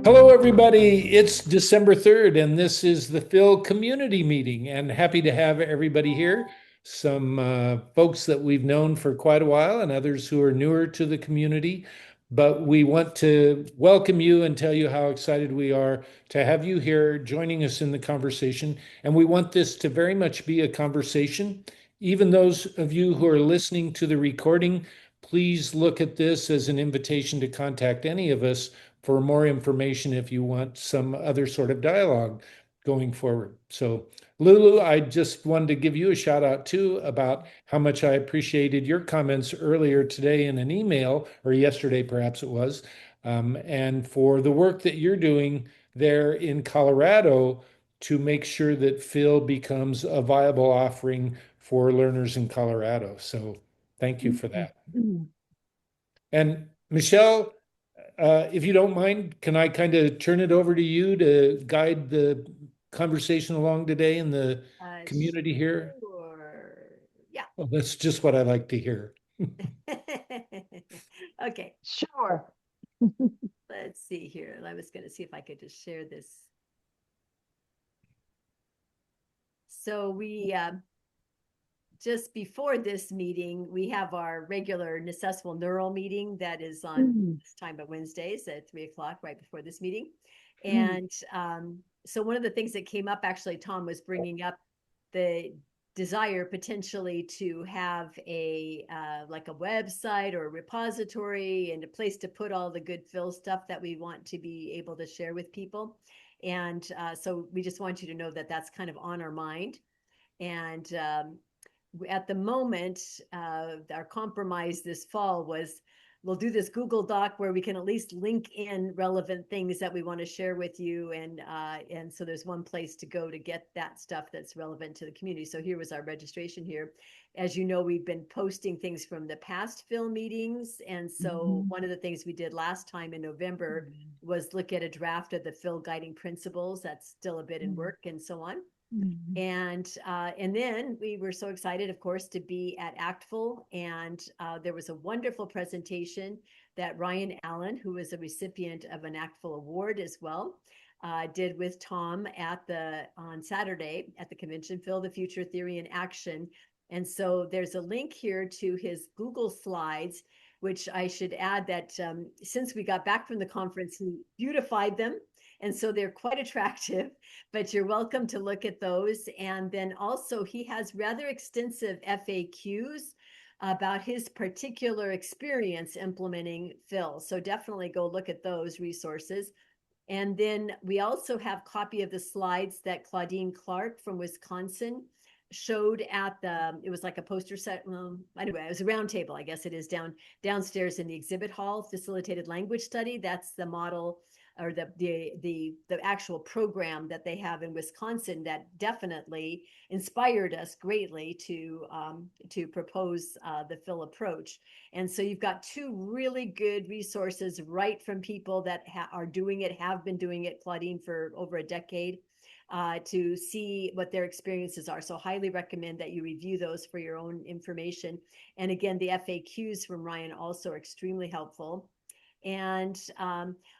Hello, everybody. It's December 3rd, and this is the Phil Community Meeting. And happy to have everybody here. Some folks that we've known for quite a while, and others who are newer to the community. But we want to welcome you and tell you how excited we are to have you here joining us in the conversation. And we want this to very much be a conversation. Even those of you who are listening to the recording, please look at this as an invitation to contact any of us for more information if you want some other sort of dialogue going forward. So, Lulu, I just wanted to give you a shout out too about how much I appreciated your comments earlier today in an email, or yesterday, perhaps it was, and for the work that you're doing there in Colorado to make sure that Phil becomes a viable offering for learners in Colorado. So, thank you for that. And Michelle, if you don't mind, can I kind of turn it over to you to guide the conversation along today in the community here? Sure. Yeah. Well, that's just what I like to hear. Okay, Sure. let's see here. I was going to see if I could just share this. So we just before this meeting, we have our regular Necessful Neural meeting that is on this time of Wednesdays at 3 o'clock, right before this meeting. And so one of the things that came up, actually, Tom was bringing up the desire potentially to have a like a website or a repository and a place to put all the good Phil stuff that we want to be able to share with people. And so we just want you to know that that's kind of on our mind. And at the moment, our compromise this fall was we'll do this Google Doc where we can at least link in relevant things that we want to share with you. And so there's one place to go to get that stuff that's relevant to the community. So here was our registration here. As you know, we've been posting things from the past Phil meetings. And so one of the things we did last time in November was look at a draft of the Phil guiding principles. That's still a bit in work and so on. And then we were so excited, of course, to be at ACTFL, and there was a wonderful presentation that Ryan Allen, who is a recipient of an ACTFL award as well, did with Tom on Saturday at the convention, Phil, the Future Theory in Action. And so there's a link here to his Google Slides, which I should add that since we got back from the conference, he beautified them. And so they're quite attractive, but you're welcome to look at those. And then also he has rather extensive FAQs about his particular experience implementing Phil. So definitely go look at those resources. And then we also have a copy of the slides that Claudine Clark from Wisconsin showed at it was like a poster set. Well, anyway, it was a round table, I guess it is downstairs in the exhibit hall, facilitated language study. That's the model or the actual program that they have in Wisconsin that definitely inspired us greatly to propose the Phil approach. And so you've got two really good resources right from people that are doing it, have been doing it, Claudine, for over a decade, to see what their experiences are. So highly recommend that you review those for your own information. And again, the FAQs from Ryan also are extremely helpful. And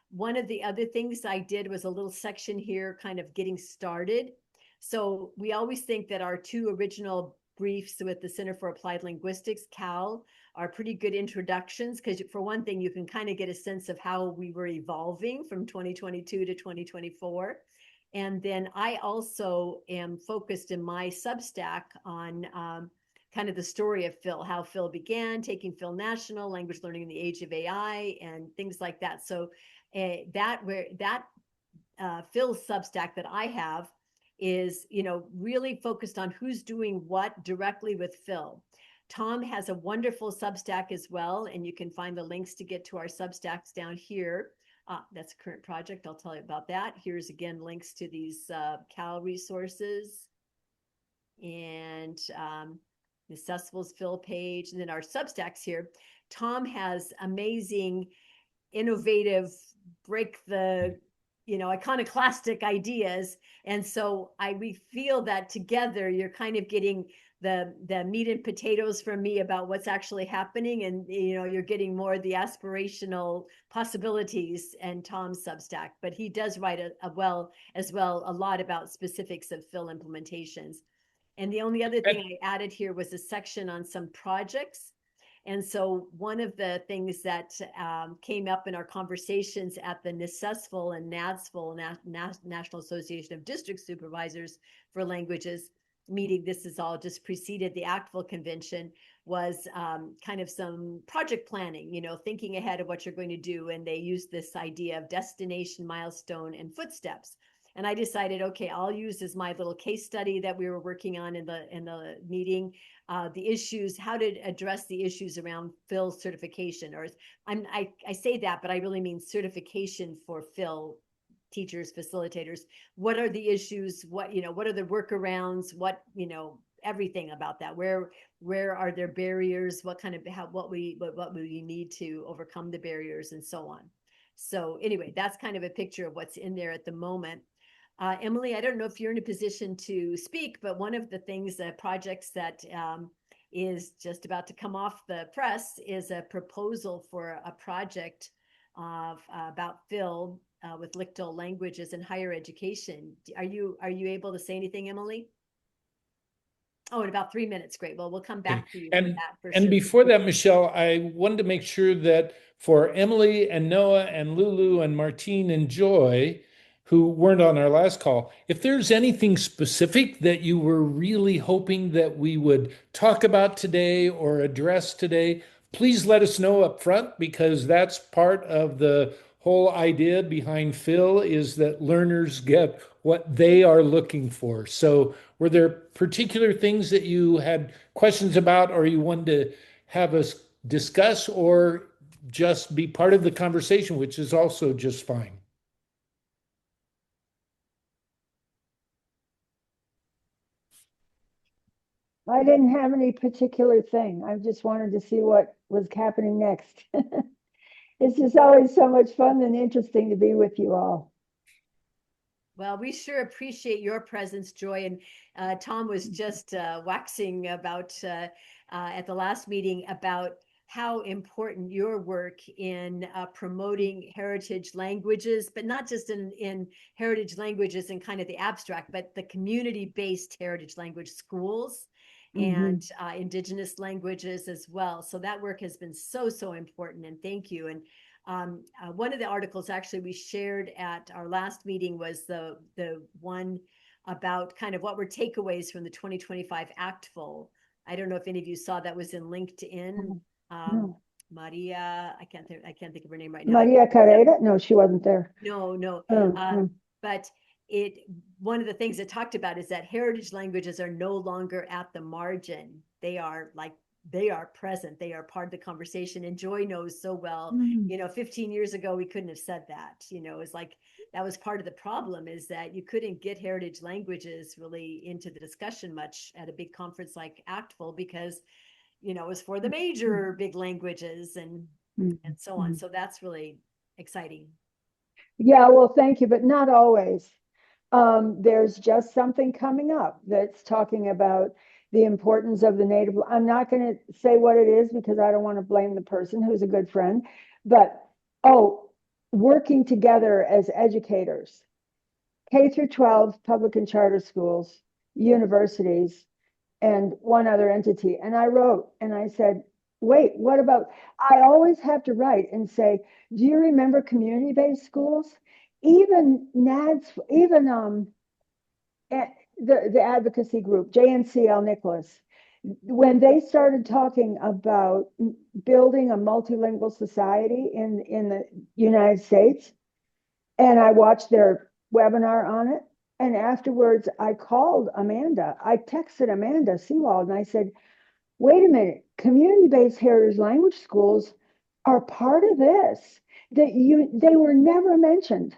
one of the other things I did was a little section here kind of getting started. So we always think that our two original briefs with the Center for Applied Linguistics, CAL, are pretty good introductions because for one thing, you can kind of get a sense of how we were evolving from 2022 to 2024. And then I also am focused in my Substack on kind of the story of Phil, how Phil began, taking Phil national, language learning in the age of AI, and things like that. So that Phil Substack that I have is, really focused on who's doing what directly with Phil. Tom has a wonderful Substack as well, and you can find the links to get to our Substacks down here. That's a current project. I'll tell you about that. Here's again links to these CAL resources and the Accessible's Phil page, and then our Substacks here. Tom has amazing, innovative, break the iconoclastic ideas. And so we feel that together you're kind of getting the meat and potatoes from me about what's actually happening, and you're getting more of the aspirational possibilities and Tom's Substack. But he does write a lot about specifics of Phil implementations. And the only other thing I added here was a section on some projects. And so one of the things that came up in our conversations at the NASSFL and NASSFL, National Association of District Supervisors for Languages meeting, this is all just preceded the ACTFL convention, was kind of some project planning, thinking ahead of what you're going to do. And they used this idea of destination, milestone, and footsteps. And I decided, okay, I'll use as my little case study that we were working on in the meeting, the issues, how to address the issues around Phil certification. Or I say that, but I really mean certification for Phil teachers, facilitators. What are the issues? What are the workarounds? What, everything about that. Where are there barriers? What we need to overcome the barriers, and so on. So anyway, that's kind of a picture of what's in there at the moment. Emily, I don't know if you're in a position to speak, but one of the things, projects that is just about to come off the press is a proposal for a project about Phil with Lictal languages in higher education. Are you able to say anything, Emily? Oh, in about 3 minutes. Great. Well, we'll come back to you for that for sure. And before that, Michelle, I wanted to make sure that for Emily and Noah and Lulu and Martine and Joy, who weren't on our last call, if there's anything specific that you were really hoping that we would talk about today or address today, please let us know up front, because that's part of the whole idea behind Phil, is that learners get what they are looking for. So were there particular things that you had questions about, or you wanted to have us discuss, or just be part of the conversation, which is also just fine? I didn't have any particular thing. I just wanted to see what was happening next. It's just always so much fun and interesting to be with you all. Well, we sure appreciate your presence, Joy. And Tom was just waxing about at the last meeting about how important your work in promoting heritage languages, but not just in heritage languages and kind of the abstract, but the community-based heritage language schools and indigenous languages as well. So that work has been so important, and thank you. And one of the articles actually we shared at our last meeting was the one about kind of what were takeaways from the 2025 ACTFL. I don't know if any of you saw that, was in LinkedIn. No. Maria, I can't think of her name right now. Maria Carrera? No, she wasn't there. No. But one of the things it talked about is that heritage languages are no longer at the margin. They are present. They are part of the conversation. And Joy knows so well, 15 years ago, we couldn't have said that. It's like that was part of the problem, is that you couldn't get heritage languages really into the discussion much at a big conference like ACTFL, because, it was for the major big languages and so on. So that's really exciting. Yeah, well, thank you, but not always. There's just something coming up that's talking about the importance of the native. I'm not going to say what it is because I don't want to blame the person who's a good friend, but working together as educators, K through 12, public and charter schools, universities, and one other entity. And I wrote and I said, wait, what about, I always have to write and say, do you remember community-based schools? Even NADS, even the advocacy group, JNCL Nicholas, when they started talking about building a multilingual society in the United States, and I watched their webinar on it, and afterwards I called Amanda. I texted Amanda Seawald and I said, wait a minute, community-based heritage language schools are part of this. They were never mentioned.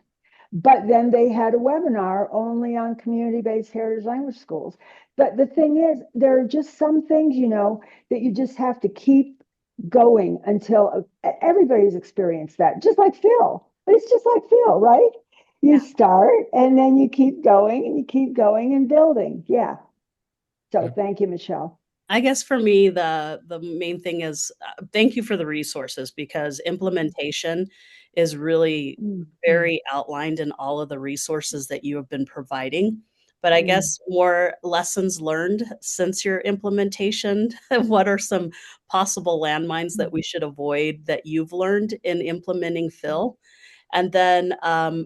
But then they had a webinar only on community-based heritage language schools. But the thing is, there are just some things, that you just have to keep going until everybody's experienced that. Just like Phil. It's just like Phil, right? You start and then you keep going and you keep going and building. Yeah. So Yeah. thank you, Michelle. I guess for me, the main thing is thank you for the resources, because implementation is really Mm, very outlined in all of the resources that you have been providing. But I mm, guess more lessons learned since your implementation. What are some possible landmines that we should avoid that you've learned in implementing Phil? And then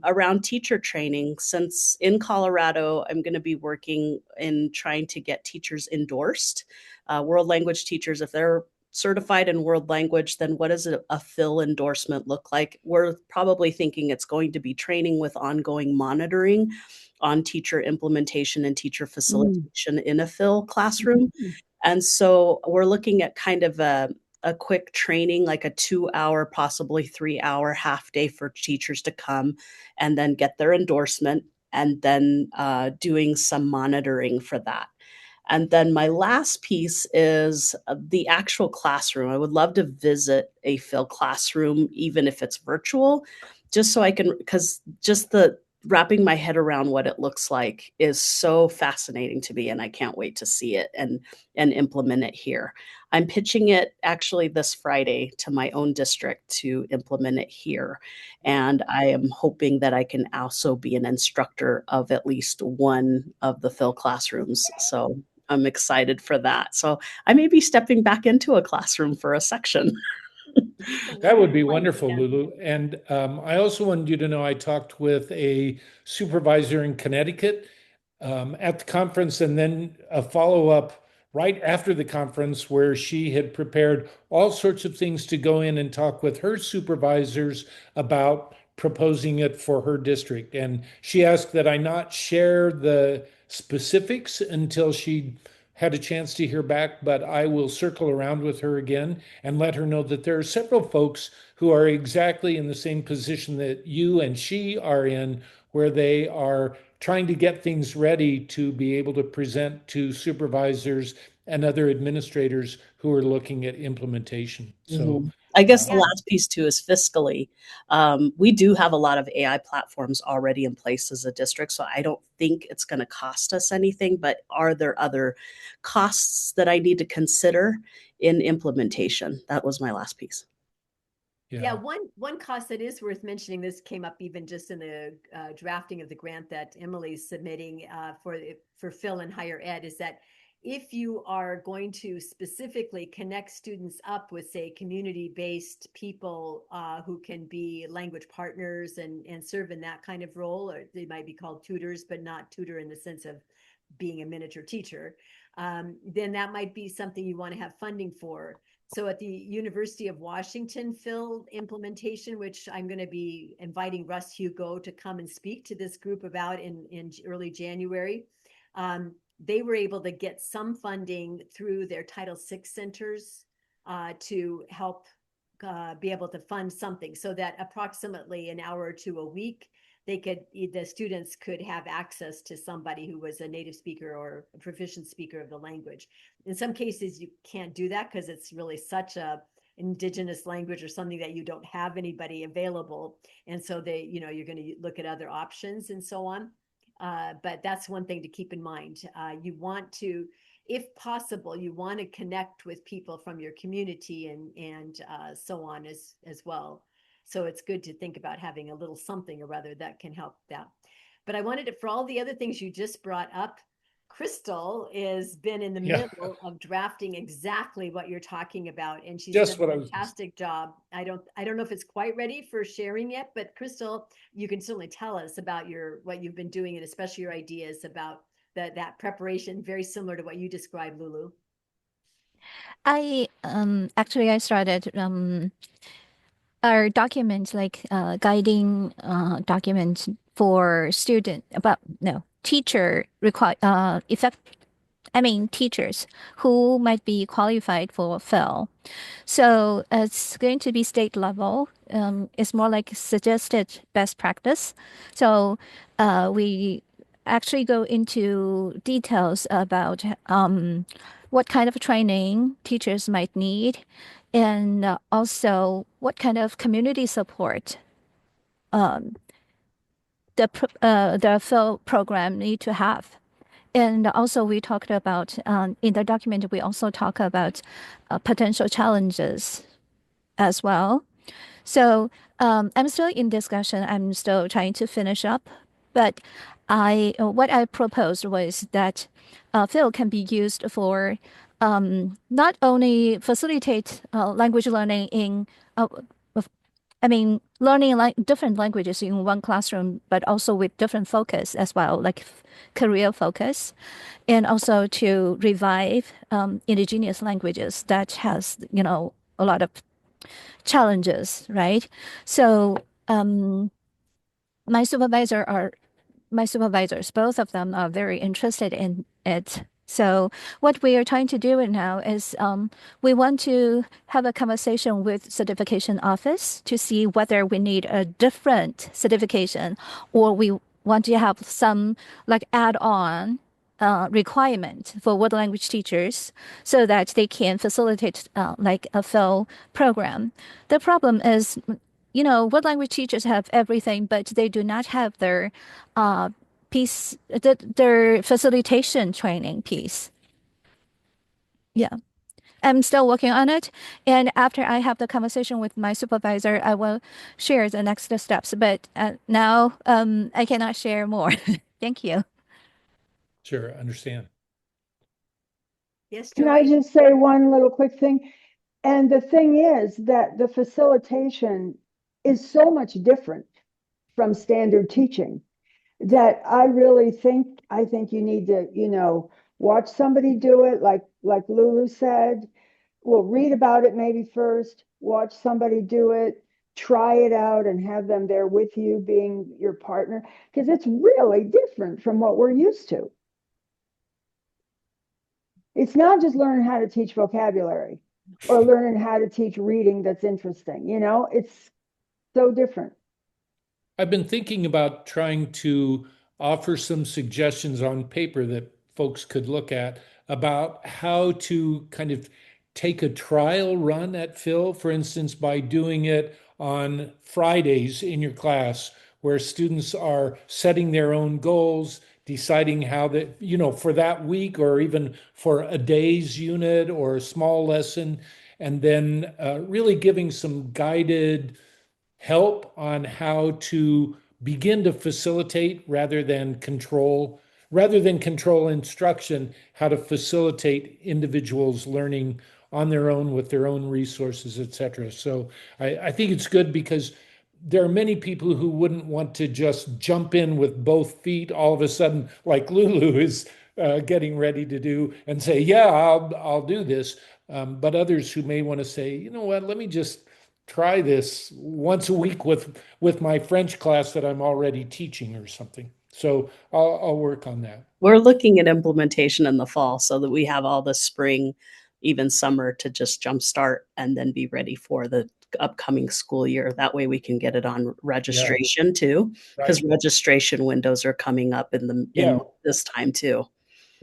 around teacher training, since in Colorado, I'm going to be working in trying to get teachers endorsed, world language teachers. If they're certified in world language, then what does a Phil endorsement look like? We're probably thinking it's going to be training with ongoing monitoring on teacher implementation and teacher mm, facilitation in a Phil classroom. mm, And so we're looking at kind of a quick training, like a 2 hour, possibly 3 hour half day for teachers to come and then get their endorsement, and then doing some monitoring for that. And then my last piece is the actual classroom. I would love to visit a Phil classroom, even if it's virtual, just so I can, because just the wrapping my head around what it looks like is so fascinating to me, and I can't wait to see it and implement it here. I'm pitching it actually this Friday to my own district to implement it here. And I am hoping that I can also be an instructor of at least one of the Phil classrooms. So I'm excited for that. So I may be stepping back into a classroom for a section. That would be Wonderful wonderful, idea. Lulu. And I also wanted you to know I talked with a supervisor in Connecticut at the conference, and then a follow-up right after the conference where she had prepared all sorts of things to go in and talk with her supervisors about proposing it for her district. And she asked that I not share the specifics until she had a chance to hear back, but I will circle around with her again and let her know that there are several folks who are exactly in the same position that you and she are in, where they are trying to get things ready to be able to present to supervisors and other administrators who are looking at implementation. So, Mhm. I guess the Yeah, last piece too is fiscally. We do have a lot of AI platforms already in place as a district, so I don't think it's going to cost us anything. But are there other costs that I need to consider in implementation? That was my last piece. yeah. yeah. One cost that is worth mentioning. This came up even just in the drafting of the grant that Emily's submitting for Phil in higher ed, is that if you are going to specifically connect students up with, say, community-based people who can be language partners and serve in that kind of role, or they might be called tutors, but not tutor in the sense of being a miniature teacher, then that might be something you want to have funding for. So at the University of Washington Phil implementation, which I'm going to be inviting Russ Hugo to come and speak to this group about in early January, they were able to get some funding through their Title VI centers to help be able to fund something, so that approximately an hour or two a week, the students could have access to somebody who was a native speaker or a proficient speaker of the language. In some cases, you can't do that because it's really such a indigenous language or something that you don't have anybody available. And so you're going to look at other options and so on. But that's one thing to keep in mind. You want to, if possible, you want to connect with people from your community and so on as well. So it's good to think about having a little something or other that can help that. But I wanted to, for all the other things you just brought up, Crystal has been in the Yeah. middle of drafting exactly what you're talking about, and she's Just done what I a was. fantastic job. I don't know if it's quite ready for sharing yet, but Crystal, you can certainly tell us about what you've been doing, and especially your ideas about that preparation, very similar to what you described, Lulu. I actually I started our documents like guiding documents for student about no teacher require effect. I mean teachers who might be qualified for Phil. So it's going to be state level. It's more like suggested best practice. So we actually go into details about what kind of training teachers might need, and also what kind of community support the Phil program need to have. And also we talked about, in the document, we also talk about potential challenges as well. So I'm still in discussion. I'm still trying to finish up, but what I proposed was that Phil can be used for not only facilitate language learning in, I mean, learning like different languages in one classroom, but also with different focus as well, like career focus, and also to revive indigenous languages that has, a lot of challenges, right? So my supervisor are my supervisors, both of them are very interested in it. So what we are trying to do right now is we want to have a conversation with certification office to see whether we need a different certification or we want to have some like add-on requirement for world language teachers so that they can facilitate like a FEL program. The problem is, world language teachers have everything, but they do not have their their facilitation training piece. Yeah. I'm still working on it. And after I have the conversation with my supervisor, I will share the next steps. But now I cannot share more. Thank you. Sure, understand. Yes, Can I Joy? just say one little quick thing? And the thing is that the facilitation is so much different from standard teaching that I think you need to, watch somebody do it, like Lulu said. Well, read about it maybe first, watch somebody do it, try it out, and have them there with you, being your partner, because it's really different from what we're used to. It's not just learning how to teach vocabulary or learning how to teach reading that's interesting. It's so different. I've been thinking about trying to offer some suggestions on paper that folks could look at about how to kind of take a trial run at Phil, for instance, by doing it on Fridays in your class, where students are setting their own goals, deciding how that, for that week or even for a day's unit or a small lesson, and then really giving some guided help on how to begin to facilitate rather than control instruction, how to facilitate individuals learning on their own with their own resources, etc. So I think it's good because there are many people who wouldn't want to just jump in with both feet all of a sudden, like Lulu is getting ready to do, and say, "Yeah, I'll do this." But others who may want to say, "You know what? Let me just try this once a week with my French class that I'm already teaching or something." So I'll work on that. We're looking at implementation in the fall so that we have all the spring, even summer to just jumpstart and then be ready for the upcoming school year. That way we can get it on registration too, because Right. registration windows are coming up in Yeah, this time too.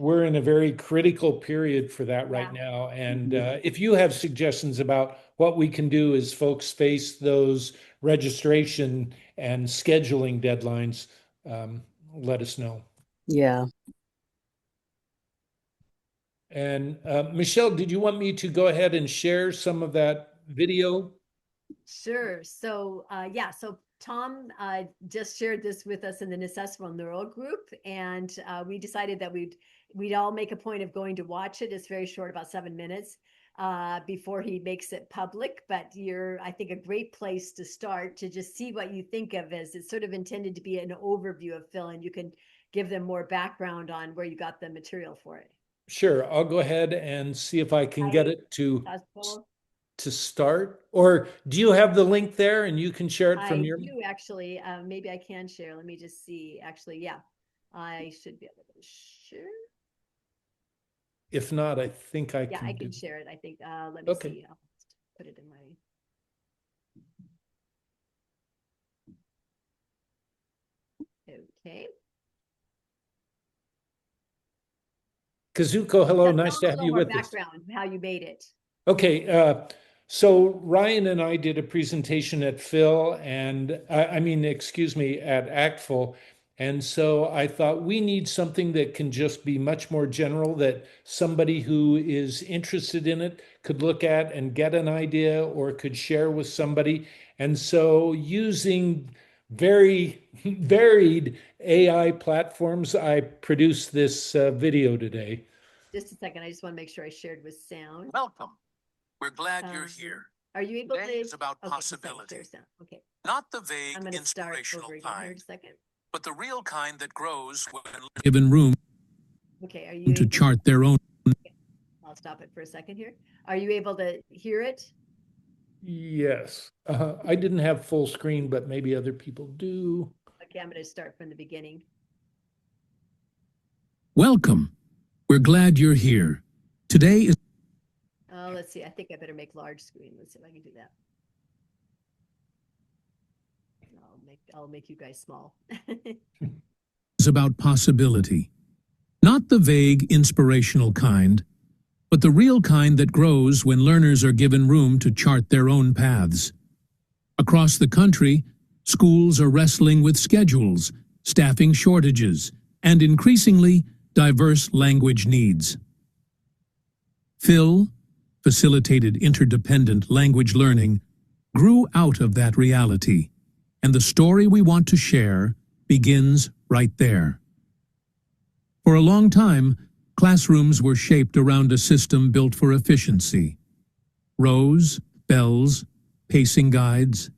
we're in a very critical period for that right Yeah. now. And if you have suggestions about what we can do as folks face those registration and scheduling deadlines, let us know. Yeah. And Michelle, did you want me to go ahead and share some of that video? Sure. So, yeah, so Tom just shared this with us in the Necessable Neural group, and we decided that we'd all make a point of going to watch it. It's very short, about 7 minutes before he makes it public. But I think, a great place to start to just see what you think of as it's sort of intended to be an overview of Phil, and you can give them more background on where you got the material for it. Sure, I'll go ahead and see if I can get it Possible? to start. Or do you have the link there and you can share it from I your? do actually. Maybe I can share. Let me just see. Actually, yeah, I should be able to share. If not, I think I Yeah, can I do. can share it. I think. Let me Okay. see. I'll just put it in my. Okay. Kazuko, hello, Yeah, nice tell to them a have little you more with us. background, how you made it. Okay, so Ryan and I did a presentation at Phil and I mean, excuse me, at ACTFL, And so I thought we need something that can just be much more general, that somebody who is interested in it could look at and get an idea or could share with somebody. And so using very varied AI platforms, I produced this video today. Just a second, I just want to make sure I shared with sound. Welcome. We're glad you're Um, here. Are you able to? Today is about Okay, just a second, possibility. share sound. Okay, Not the vague, I'm gonna start inspirational over again here in kind, a second. but the real kind that grows when given room Okay, are you to able- chart their own. I'll stop it for a second here. Are you able to hear it? Yes, I didn't have full screen, but maybe other people do. Okay, I'm going to start from the beginning. Welcome. We're glad you're here. Today is Let's see. I think I better make large screen. Let's see if I can do that. I'll make you guys small. about possibility. Not the vague, inspirational kind, but the real kind that grows when learners are given room to chart their own paths. Across the country, schools are wrestling with schedules, staffing shortages, and increasingly diverse language needs. Phil, facilitated interdependent language learning, grew out of that reality, and the story we want to share begins right there. For a long time, classrooms were shaped around a system built for efficiency. Rows, bells, pacing guides.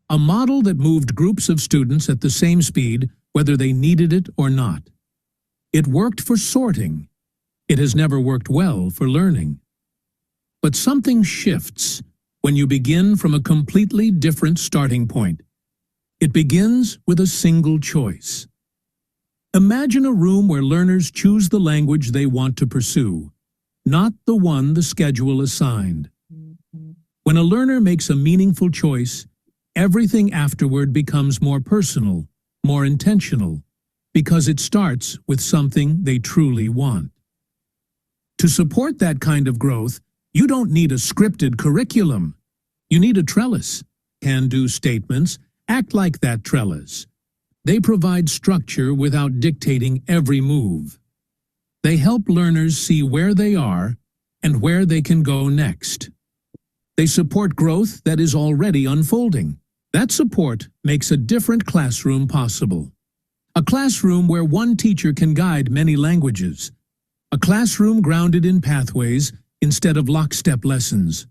A model that moved groups of students at the same speed, whether they needed it or not. It worked for sorting. It has never worked well for learning. But something shifts when you begin from a completely different starting point. It begins with a single choice. Imagine a room where learners choose the language they want to pursue, not the one the schedule assigned. When a learner makes a meaningful choice, everything afterward becomes more personal, more intentional, because it starts with something they truly want. To support that kind of growth, you don't need a scripted curriculum. You need a trellis. Can-do statements act like that trellis. They provide structure without dictating every move. They help learners see where they are and where they can go next. They support growth that is already unfolding. That support makes a different classroom possible. A classroom where one teacher can guide many languages. A classroom grounded in pathways instead of lockstep lessons.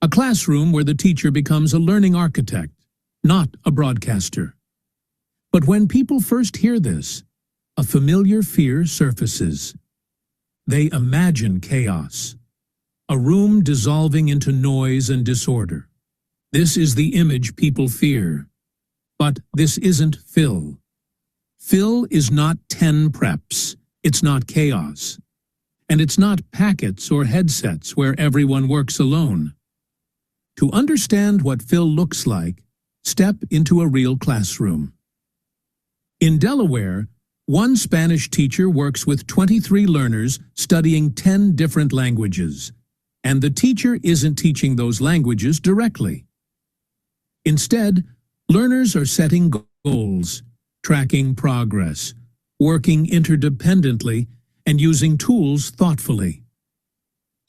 A classroom where the teacher becomes a learning architect, not a broadcaster. But when people first hear this, a familiar fear surfaces. They imagine chaos, a room dissolving into noise and disorder. This is the image people fear. But this isn't Phil. Phil is not 10 preps. It's not chaos. And it's not packets or headsets where everyone works alone. To understand what Phil looks like, step into a real classroom. In Delaware, one Spanish teacher works with 23 learners studying 10 different languages, and the teacher isn't teaching those languages directly. Instead, learners are setting goals, tracking progress, working interdependently, and using tools thoughtfully.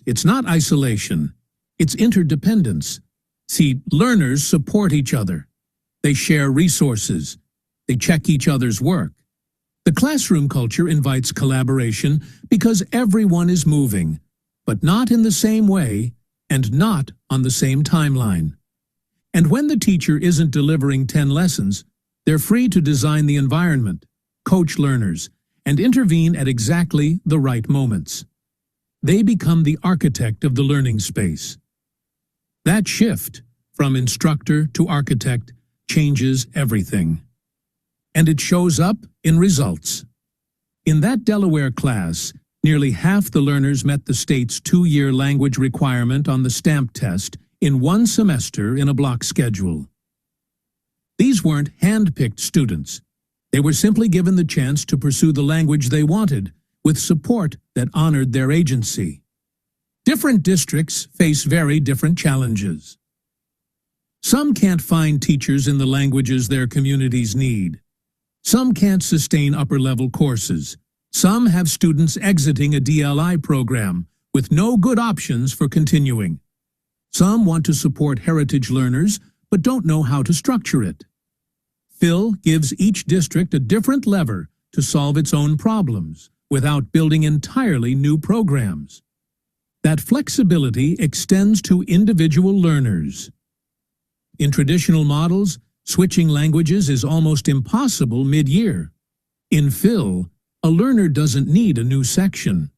It's not isolation, it's interdependence. See, learners support each other. They share resources. They check each other's work. The classroom culture invites collaboration because everyone is moving, but not in the same way and not on the same timeline. And when the teacher isn't delivering 10 lessons, they're free to design the environment, coach learners, and intervene at exactly the right moments. They become the architect of the learning space. That shift from instructor to architect changes everything. And it shows up in results. In that Delaware class, nearly half the learners met the state's 2-year language requirement on the STAMP test in one semester in a block schedule. These weren't hand-picked students. They were simply given the chance to pursue the language they wanted, with support that honored their agency. Different districts face very different challenges. Some can't find teachers in the languages their communities need. Some can't sustain upper-level courses. Some have students exiting a DLI program with no good options for continuing. Some want to support heritage learners but don't know how to structure it. Phil gives each district a different lever to solve its own problems without building entirely new programs. That flexibility extends to individual learners. In traditional models, switching languages is almost impossible mid-year. In Phil, a learner doesn't need a new section.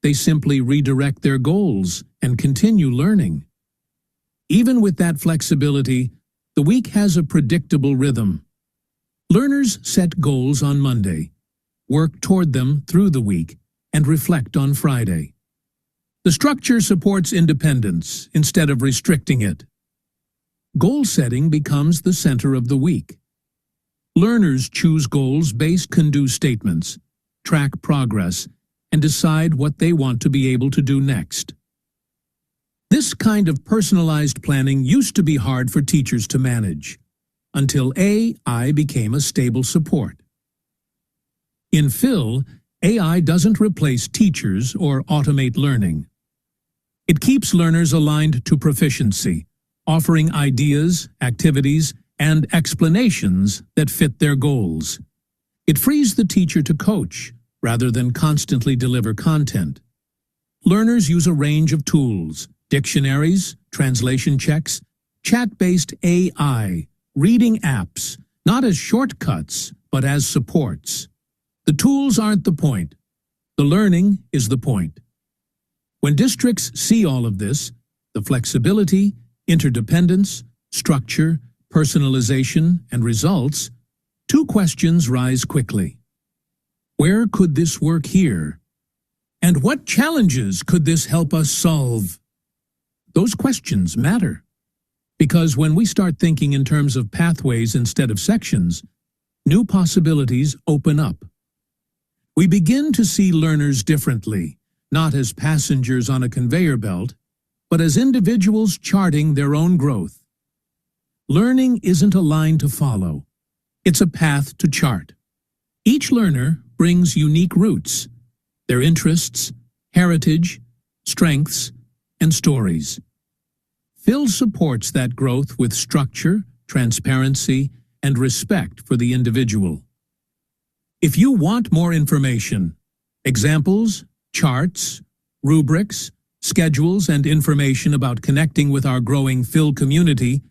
They simply redirect their goals and continue learning. Even with that flexibility, the week has a predictable rhythm. Learners set goals on Monday, work toward them through the week, and reflect on Friday. The structure supports independence instead of restricting it. Goal setting becomes the center of the week. Learners choose goals-based can-do statements, track progress, and decide what they want to be able to do next. This kind of personalized planning used to be hard for teachers to manage, until AI became a stable support. In Phil, AI doesn't replace teachers or automate learning. It keeps learners aligned to proficiency, offering ideas, activities, and explanations that fit their goals. It frees the teacher to coach rather than constantly deliver content. Learners use a range of tools: dictionaries, translation checks, chat-based AI, reading apps, not as shortcuts, but as supports. The tools aren't the point. The learning is the point. When districts see all of this, the flexibility, interdependence, structure, personalization, and results, two questions rise quickly. Where could this work here? And what challenges could this help us solve? Those questions matter, because when we start thinking in terms of pathways instead of sections, new possibilities open up. We begin to see learners differently, not as passengers on a conveyor belt, but as individuals charting their own growth. Learning isn't a line to follow. It's a path to chart. Each learner brings unique roots, their interests, heritage, strengths, and stories. Phil supports that growth with structure, transparency, and respect for the individual. If you want more information, examples, charts, rubrics, schedules, and information about connecting with our growing Phil community,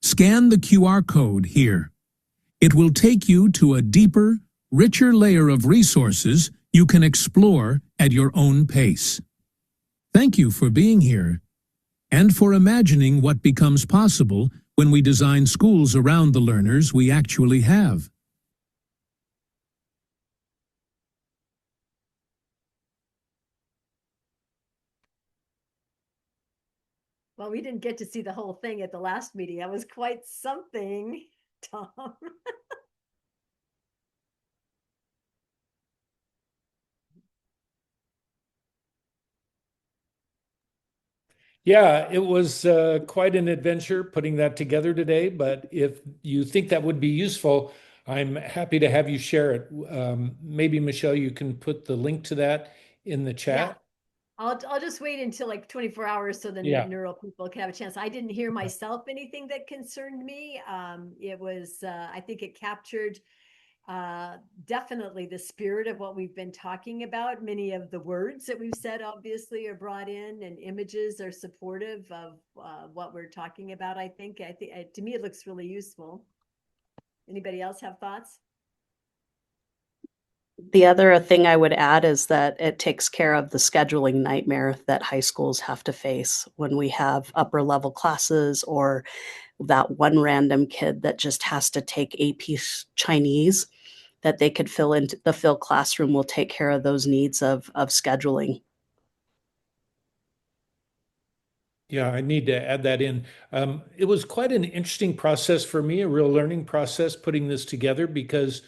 scan the QR code here. It will take you to a deeper, richer layer of resources you can explore at your own pace. Thank you for being here and for imagining what becomes possible when we design schools around the learners we actually have. Well, we didn't get to see the whole thing at the last meeting. That was quite something, Tom. Yeah, it was quite an adventure putting that together today, but if you think that would be useful, I'm happy to have you share it. Maybe Michelle, you can put the link to that in the chat. I'll just wait until like 24 hours so the Yeah. neural people can have a chance. I didn't hear myself anything that concerned me. It was I think it captured definitely the spirit of what we've been talking about. Many of the words that we've said obviously are brought in, and images are supportive of what we're talking about. I think to me it looks really useful. Anybody else have thoughts? The other thing I would add is that it takes care of the scheduling nightmare that high schools have to face when we have upper level classes, or that one random kid that just has to take AP Chinese, that they could fill into the Phil classroom will take care of those needs of scheduling. Yeah, I need to add that in. It was quite an interesting process for me, a real learning process putting this together, because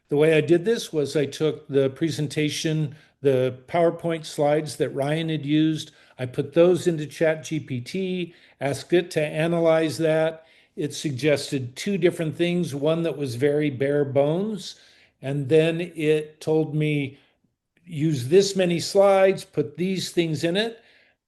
the way I did this was I took the presentation, the PowerPoint slides that Ryan had used, I put those into ChatGPT, asked it to analyze that. It suggested two different things, one that was very bare bones And then it told me, use this many slides, put these things in it.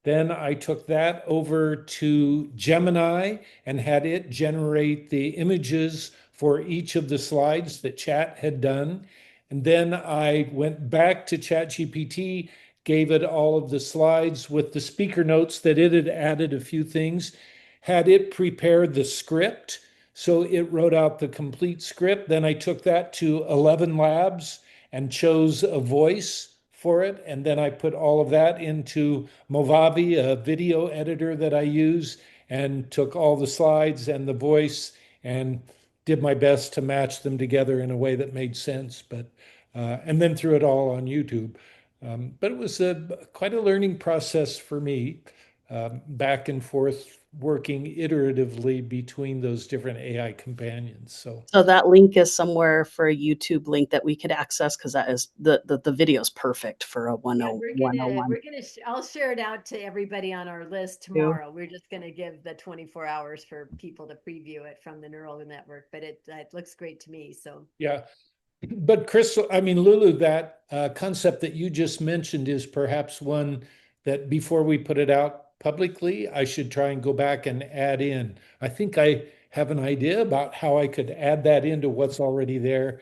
Then I took that over to Gemini and had it generate the images for each of the slides that Chat had done. And then I went back to ChatGPT, gave it all of the slides with the speaker notes that it had added a few things, had it prepare the script. So it wrote out the complete script. Then I took that to 11 Labs and chose a voice for it. And then I put all of that into Movavi, a video editor that I use, and took all the slides and the voice and did my best to match them together in a way that made sense. But and then threw it all on YouTube. But it was quite a learning process for me, back and forth working iteratively between those different AI companions. So So that link is somewhere for a YouTube link that we could access, because that is the video is perfect for a Yeah, 101. I'll share it out to everybody on our list tomorrow. We're just gonna give the 24 hours for people to preview it from the neural network, but it looks great to me, so. yeah. But Crystal, I mean, Lulu, that concept that you just mentioned is perhaps one that before we put it out publicly, I should try and go back and add in. I think I have an idea about how I could add that into what's already there.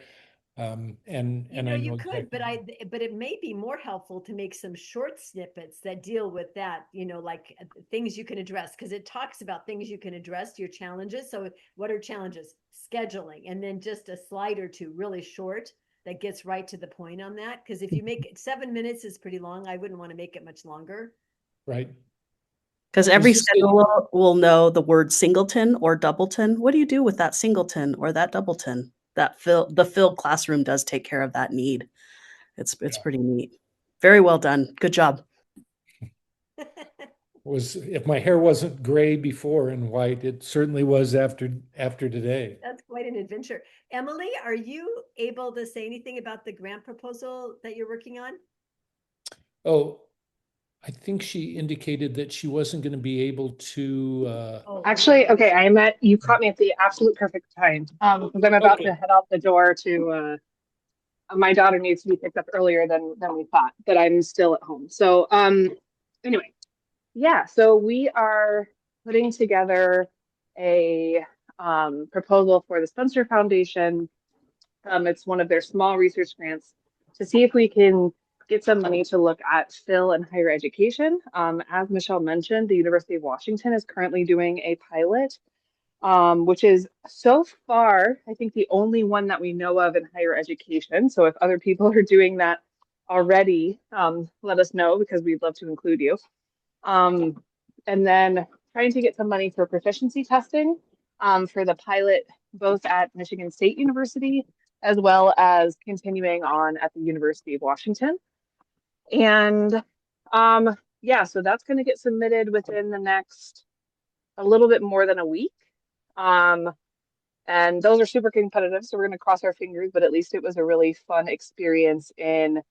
And You I know, know you could, exactly. but it may be more helpful to make some short snippets that deal with that, you know, like things you can address, because it talks about things you can address, your challenges. So what are challenges? Scheduling, and then just a slide or two really short that gets right to the point on that. Because if you make it 7 minutes is pretty long, I wouldn't want to make it much longer. Right. Because Is every this a- scheduler will know the word singleton or doubleton. What do you do with that singleton or that doubleton? The Phil classroom does take care of that need. It's Yeah. pretty neat. Very well done. Good job. Was if my hair wasn't gray before and white, it certainly was after today. That's quite an adventure. Emily, are you able to say anything about the grant proposal that you're working on? Oh, I think she indicated that she wasn't going to be able to. Oh, Actually, okay, you caught me at the absolute perfect time. Because I'm about Okay. to head out the door to my daughter needs to be picked up earlier than we thought, but I'm still at home. So anyway, yeah, so we are putting together a proposal for the Spencer Foundation. It's one of their small research grants to see if we can get some money to look at Phil and higher education. As Michelle mentioned, the University of Washington is currently doing a pilot, which is so far, I think, the only one that we know of in higher education. So if other people are doing that already, let us know, because we'd love to include you. And then trying to get some money for proficiency testing for the pilot, both at Michigan State University as well as continuing on at the University of Washington. And yeah, so that's going to get submitted within the next a little bit more than a week. And those are super competitive, so we're going to cross our fingers, but at least it was a really fun experience in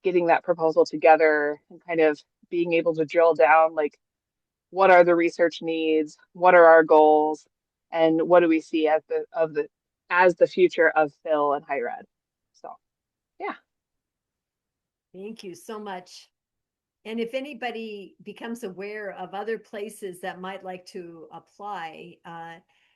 getting that proposal together and kind of being able to drill down, like, what are the research needs, what are our goals, and what do we see as the future of Phil and higher ed. So yeah. thank you so much. And if anybody becomes aware of other places that might like to apply,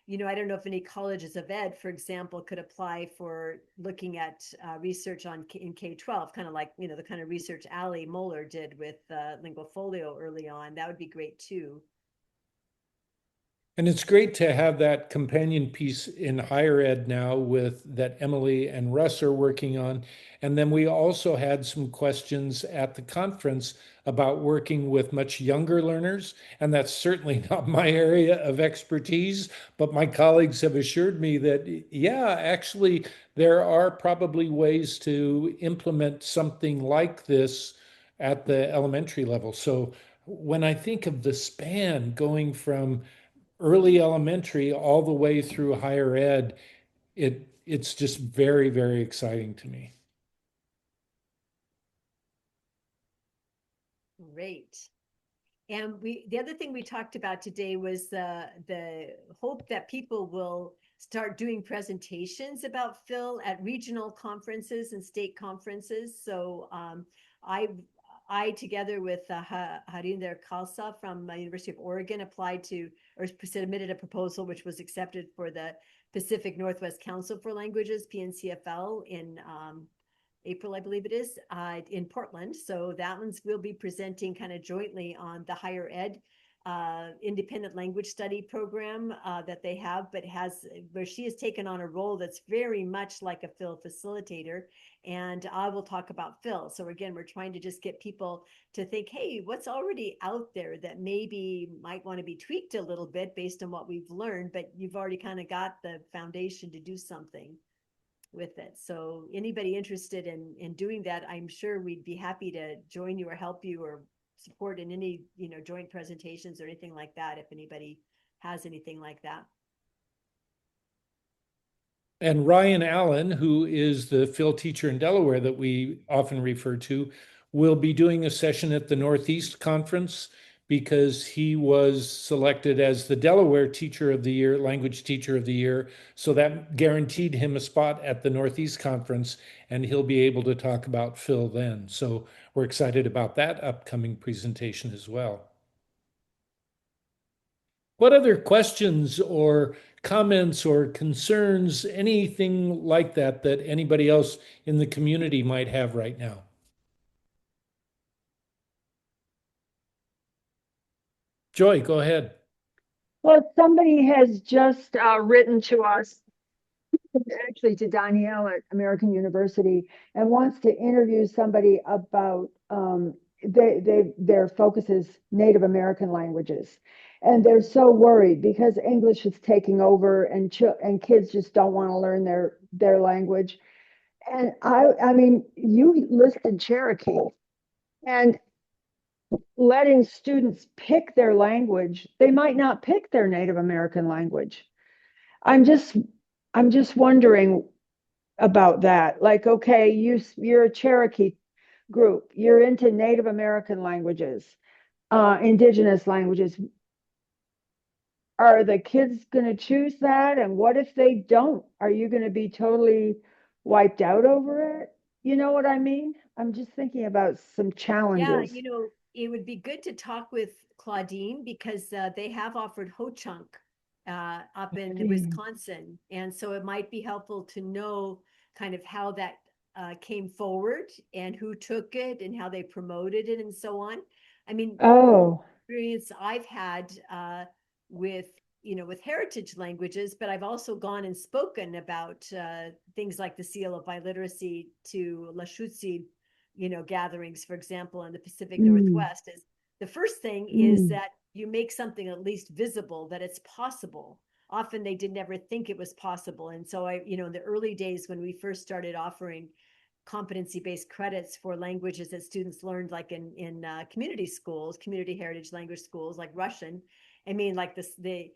you know, I don't know if any colleges of ed, for example, could apply for looking at research in K-12, kind of like, you know, the kind of research Ali Moeller did with Linguafolio early on. That would be great too. And it's great to have that companion piece in higher ed now with that Emily and Russ are working on. And then we also had some questions at the conference about working with much younger learners. And that's certainly not my area of expertise, but my colleagues have assured me that, yeah, actually, there are probably ways to implement something like this at the elementary level. So when I think of the span going from early elementary all the way through higher ed, it's just very, very exciting to me. Great. And the other thing we talked about today was the hope that people will start doing presentations about Phil at regional conferences and state conferences. So I together with Harinder Khalsa from the University of Oregon applied to or submitted a proposal which was accepted for the Pacific Northwest Council for Languages, PNCFL, in April, I believe it is, in Portland. So that one's we'll be presenting kind of jointly on the higher ed independent language study program that they have, but where she has taken on a role that's very much like a Phil facilitator. And I will talk about Phil. So again, we're trying to just get people to think, hey, what's already out there that maybe might want to be tweaked a little bit based on what we've learned, but you've already kind of got the foundation to do something with it. So anybody interested in doing that, I'm sure we'd be happy to join you or help you or support in any, joint presentations or anything like that, if anybody has anything like that. And Ryan Allen, who is the Phil teacher in Delaware that we often refer to, will be doing a session at the Northeast Conference because he was selected as the Delaware Teacher of the Year, Language Teacher of the Year. So that guaranteed him a spot at the Northeast Conference, and he'll be able to talk about Phil then. So we're excited about that upcoming presentation as well. What other questions or comments or concerns, anything like that, that anybody else in the community might have right now? Joy, go ahead. Well, somebody has just written to us, actually to Danielle at American University, and wants to interview somebody about their focus is Native American languages. And they're so worried because English is taking over and kids just don't want to learn their language. And I mean, you listed Cherokee, and letting students pick their language, they might not pick their Native American language. I'm just wondering about that. Like, okay, you're a Cherokee group, you're into Native American languages, indigenous languages. Are the kids going to choose that? And what if they don't? Are you going to be totally wiped out over it? You know what I mean? I'm just thinking about some challenges. Yeah, it would be good to talk with Claudine because they have offered Ho-Chunk up in Wisconsin. And so it might be helpful to know kind of how that came forward and who took it and how they promoted it and so on. I mean, experience I've had with heritage languages, but I've also gone and spoken about things like the Seal of Biliteracy to Lushootseed, gatherings, for example, in the Pacific Northwest. Is the first thing is that you make something at least visible, that it's possible. Often they did never think it was possible. And so in the early days when we first started offering competency-based credits for languages that students learned, like in community schools, community heritage language schools, like Russian. I mean, like I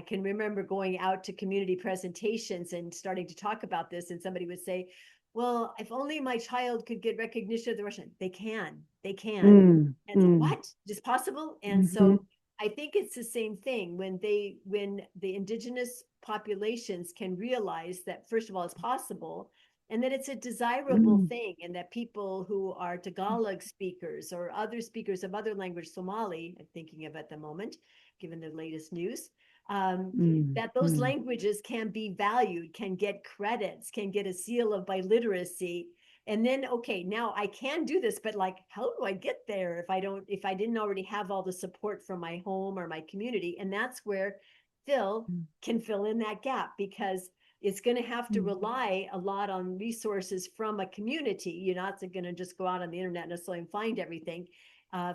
can remember going out to community presentations and starting to talk about this, and somebody would say, well, if only my child could get recognition of the Russian. They can. And what is possible? And so I think it's the same thing when the indigenous populations can realize that, first of all, it's possible, and that it's a desirable thing, and that people who are Tagalog speakers or other speakers of other language, Somali, I'm thinking of at the moment, given the latest news, that those languages can be valued, can get credits, can get a seal of biliteracy. And then, okay, now I can do this, but like, how do I get there if I didn't already have all the support from my home or my community? And that's where Phil can fill in that gap, because it's going to have to rely a lot on resources from a community. You're not going to just go out on the internet necessarily and find everything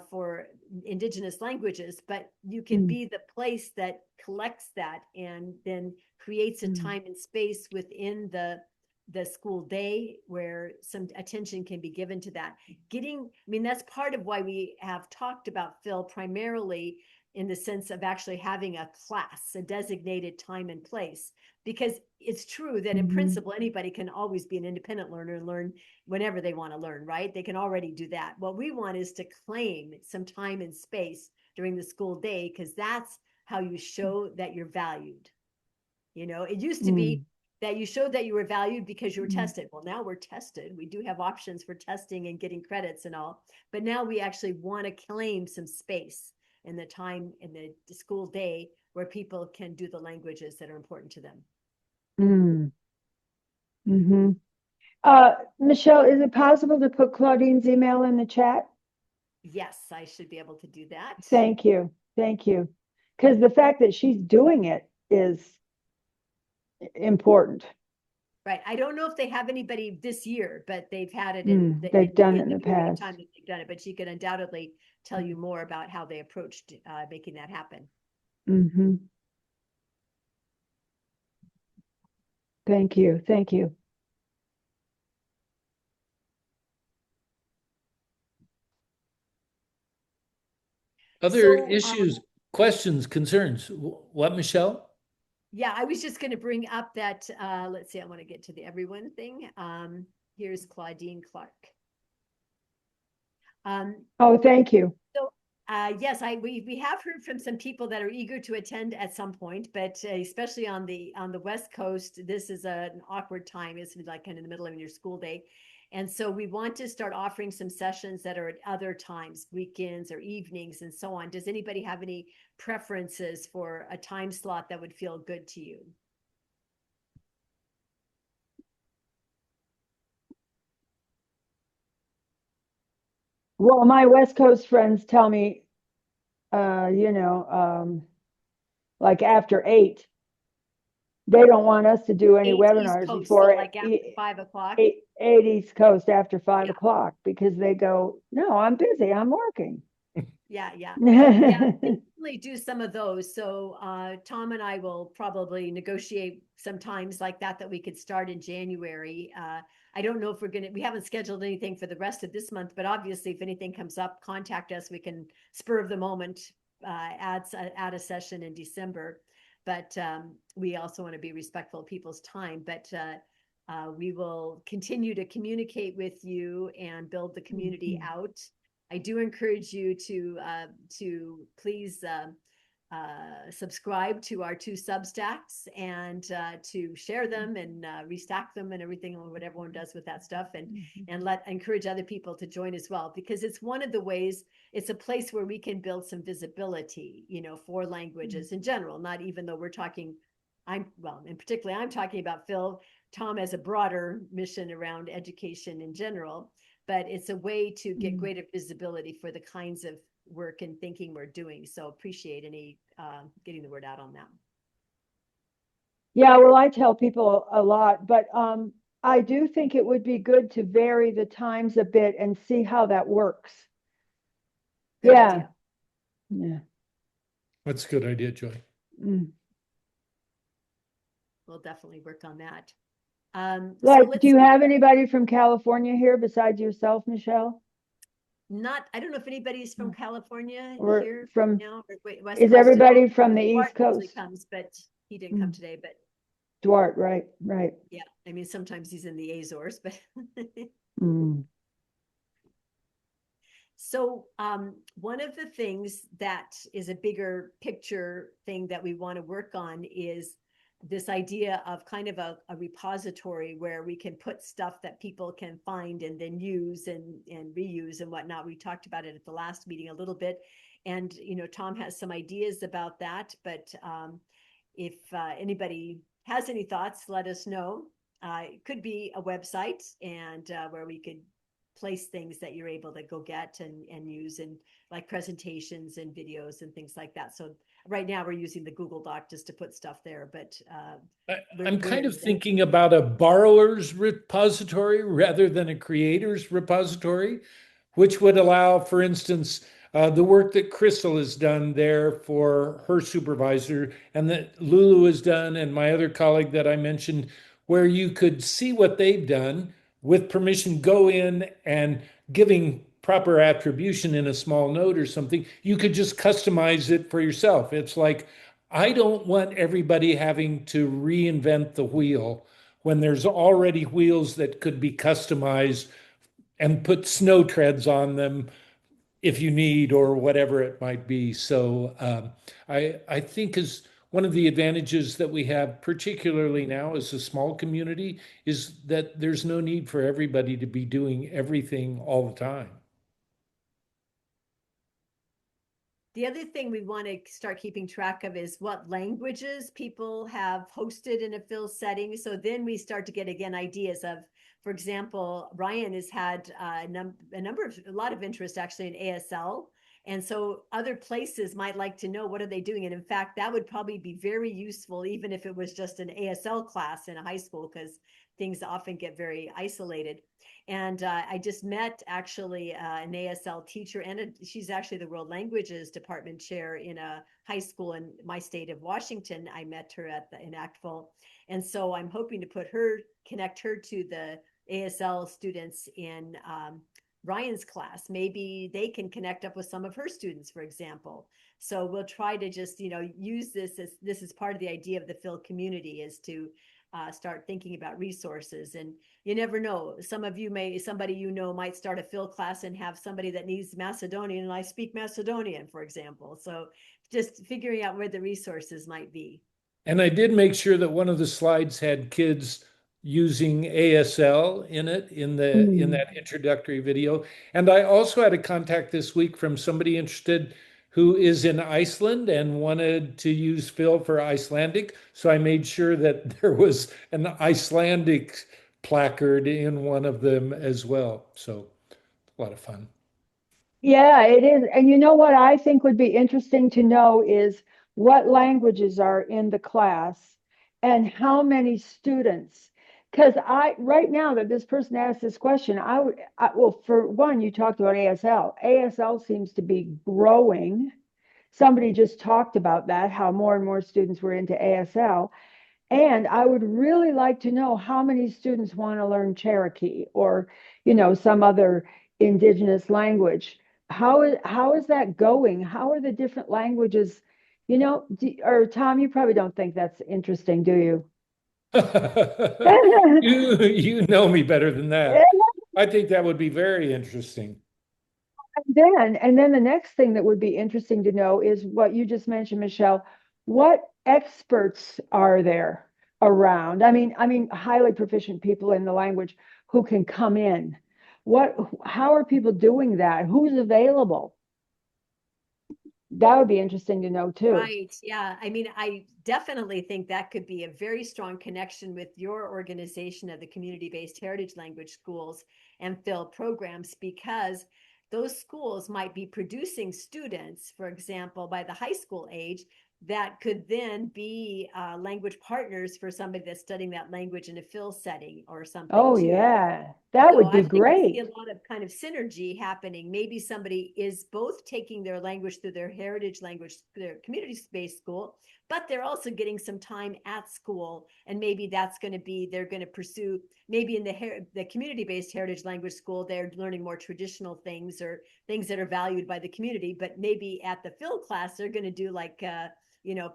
for indigenous languages, but you can be the place that collects that and then creates a time and space within the school day where some attention can be given to that. That's part of why we have talked about Phil primarily in the sense of actually having a class, a designated time and place, because it's true that in principle, anybody can always be an independent learner and learn whenever they want to learn, right? They can already do that. What we want is to claim some time and space during the school day, because that's how you show that you're valued. It used to be that you showed that you were valued because you were tested. Well, now we're tested. We do have options for testing and getting credits and all, but now we actually want to claim some space in the time in the school day where people can do the languages that are important to them. Mm-hmm. Michelle, is it possible to put Claudine's email in the chat? Yes, I should be able to do that. Thank you. Thank you. Because the fact that she's doing it is important. Right. I don't know if they have anybody this year, but they've had it they've done it in the period of past. time that they've done it, but she could undoubtedly tell you more about how they approached making that happen. Mm-hmm. Thank you. Thank you. Other So, issues, questions, concerns? What, Michelle? Yeah, I was just going to bring up that, let's see, I want to get to the everyone thing. Here's Claudine Clark. Oh, thank you. So, yes, we have heard from some people that are eager to attend at some point, but especially on the West Coast, this is an awkward time. It's like kind of in the middle of your school day. And so we want to start offering some sessions that are at other times, weekends or evenings and so on. Does anybody have any preferences for a time slot that would feel good to you? Well, my West Coast friends tell me, like after 8, they don't want us to do any 8 webinars East Coast, before so like after 5 o'clock. 8 East Coast after 5 Yeah. o'clock, because they go, no, I'm busy, I'm working. Yeah, yeah. Yeah, definitely do some of those. So Tom and I will probably negotiate some times like that we could start in January. I don't know if we haven't scheduled anything for the rest of this month, but obviously if anything comes up, contact us. We can spur of the moment add a session in December. But we also want to be respectful of people's time. But we will continue to communicate with you and build the community out. I do encourage you to please subscribe to our 2 Substacks and to share them and restack them and everything, what everyone does with that stuff, and encourage other people to join as well, because it's one of the ways. It's a place where we can build some visibility, for languages in general. Not even though we're talking, in particular, I'm talking about Phil. Tom has a broader mission around education in general. But it's a way to get greater visibility for the kinds of work and thinking we're doing. So appreciate any getting the word out on that. Yeah, well, I tell people a lot, but I do think it would be good to vary the times a bit and see how that works. Good Yeah. idea. Yeah. That's a good idea, Joy. We'll definitely work on that. Do you have anybody from California here besides yourself, Michelle? I don't know if anybody's from California Or here from now. West is Coast everybody from the Duarte East Coast? usually comes, but he didn't come today. But Duarte, right. Yeah, I mean, sometimes he's in the Azores, but So one of the things that is a bigger picture thing that we want to work on is this idea of kind of a repository where we can put stuff that people can find and then use and reuse and whatnot. We talked about it at the last meeting a little bit. And, Tom has some ideas about that. But if anybody has any thoughts, let us know. It could be a website and where we could place things that you're able to go get and use, and like presentations and videos and things like that. So right now we're using the Google Doc just to put stuff there, but I'm kind of thinking about a borrower's repository rather than a creator's repository, which would allow, for instance, the work that Crystal has done there for her supervisor and that Lulu has done, and my other colleague that I mentioned, where you could see what they've done, with permission, go in and giving proper attribution in a small note or something, you could just customize it for yourself. It's like, I don't want everybody having to reinvent the wheel when there's already wheels that could be customized and put snow treads on them if you need, or whatever it might be. So I think as one of the advantages that we have, particularly now as a small community, is that there's no need for everybody to be doing everything all the time. The other thing we want to start keeping track of is what languages people have hosted in a Phil setting. So then we start to get, again, ideas of, for example, Ryan has had a lot of interest actually in ASL. And so other places might like to know, what are they doing? And in fact, that would probably be very useful, even if it was just an ASL class in a high school, because things often get very isolated. And I just met actually an ASL teacher, and she's actually the World Languages Department chair in a high school in my state of Washington. I met her in ACTFL. And so I'm hoping to connect her to the ASL students in Ryan's class. Maybe they can connect up with some of her students, for example. So we'll try to just, use this is part of the idea of the Phil community, is to start thinking about resources. And you never know, somebody might start a Phil class and have somebody that needs Macedonian, and I speak Macedonian, for example. So just figuring out where the resources might be. And I did make sure that one of the slides had kids using ASL in it, in that introductory video. And I also had a contact this week from somebody interested who is in Iceland and wanted to use Phil for Icelandic. So I made sure that there was an Icelandic placard in one of them as well. So a lot of fun. Yeah, it is. And you know what I think would be interesting to know is what languages are in the class and how many students. Because right now that this person asked this question, well, for one, you talked about ASL. ASL seems to be growing. Somebody just talked about that, how more and more students were into ASL. And I would really like to know how many students want to learn Cherokee or, some other indigenous language. How is that going? How are the different languages, or Tom, you probably don't think that's interesting, do you? You know me better than that. I think that would be very interesting. And then the next thing that would be interesting to know is what you just mentioned, Michelle. What experts are there around? I mean, highly proficient people in the language who can come in. How are people doing that? Who's available? That would be interesting to know too. Right. Yeah. I mean, I definitely think that could be a very strong connection with your organization of the community-based heritage language schools and Phil programs, because those schools might be producing students, for example, by the high school age, that could then be language partners for somebody that's studying that language in a Phil setting or something. Oh, too. yeah, that would be I think I great. see a lot of kind of synergy happening. Maybe somebody is both taking their language through their heritage language, their community-based school, but they're also getting some time at school. And maybe that's going to be, they're going to pursue, maybe in the community-based heritage language school, they're learning more traditional things or things that are valued by the community. But maybe at the Phil class, they're going to do like,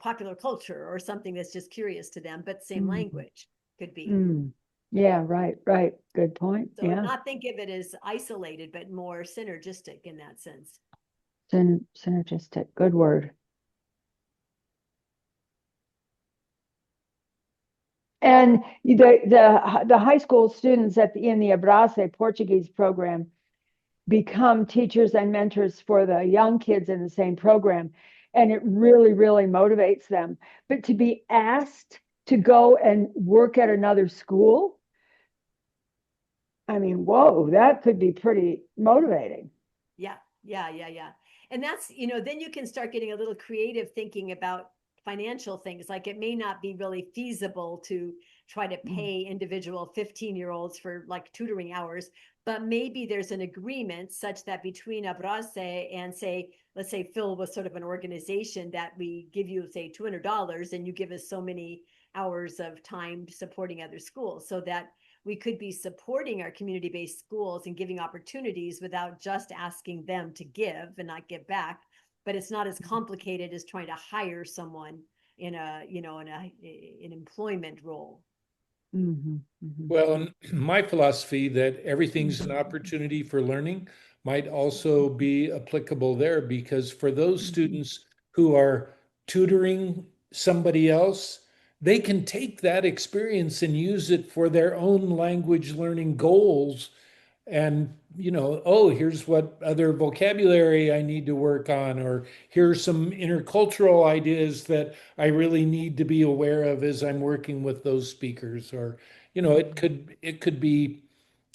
popular culture or something that's just curious to them, but same language could be. Yeah, right. Good point. So Yeah. not think of it as isolated, but more synergistic in that sense. Synergistic. Good word. And the high school students in the Abrace Portuguese program become teachers and mentors for the young kids in the same program. And it really, really motivates them. But to be asked to go and work at another school, I mean, whoa, that could be pretty motivating. Yeah. And that's, then you can start getting a little creative thinking about financial things. Like it may not be really feasible to try to pay individual 15-year-olds for like tutoring hours, but maybe there's an agreement such that between Abrace and let's say Phil was sort of an organization that we give you, say, $200 and you give us so many hours of time supporting other schools, so that we could be supporting our community-based schools and giving opportunities without just asking them to give and not give back. But it's not as complicated as trying to hire someone in an employment role. Well, my philosophy that everything's an opportunity for learning might also be applicable there, because for those students who are tutoring somebody else, they can take that experience and use it for their own language learning goals. And, oh, here's what other vocabulary I need to work on, or here's some intercultural ideas that I really need to be aware of as I'm working with those speakers. Or, it could be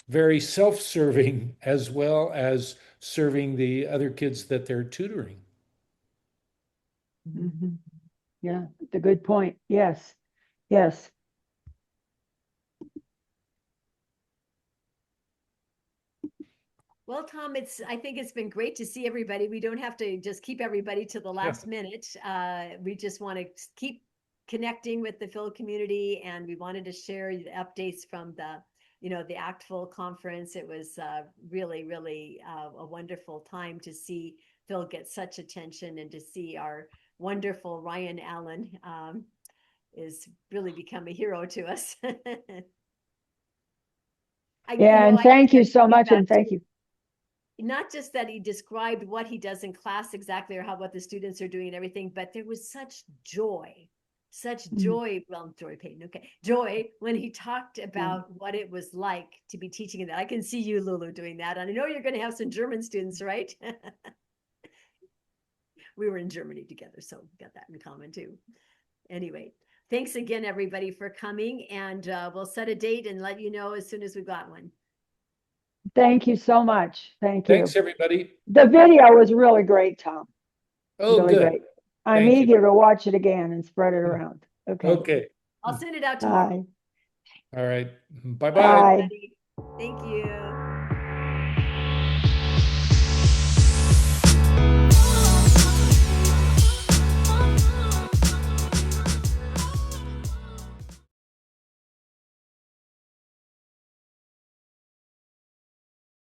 very self-serving as well as serving the other kids that they're tutoring. Mhm. Yeah, it's a good point. Yes, yes. Well, Tom, I think it's been great to see everybody. We don't have to just keep everybody to the last minute. We just want to keep connecting with the Phil community, and we wanted to share the updates from the ACTFL conference. It was really, really a wonderful time to see Phil get such attention, and to see our wonderful Ryan Allen is really become a hero to us. And thank you so much, and thank you. Not just that he described what he does in class exactly, or what the students are doing and everything, but there was such joy, well, Joy Payton, okay, joy when he talked about what it was like to be teaching that. I can see you, Lulu, doing that. And I know you're going to have some German students, right? We were in Germany together, so we got that in common too. Anyway, thanks again, everybody, for coming, and we'll set a date and let you know as soon as we've got one. Thank you so much. Thank you. Thanks, everybody. The video was really great, Tom. Oh, Really good. great. I'm Thank you. eager to watch it again and spread it around. Okay. Okay. I'll send it out tomorrow. Bye. All right. Bye-bye. Bye. Everybody. Thank you.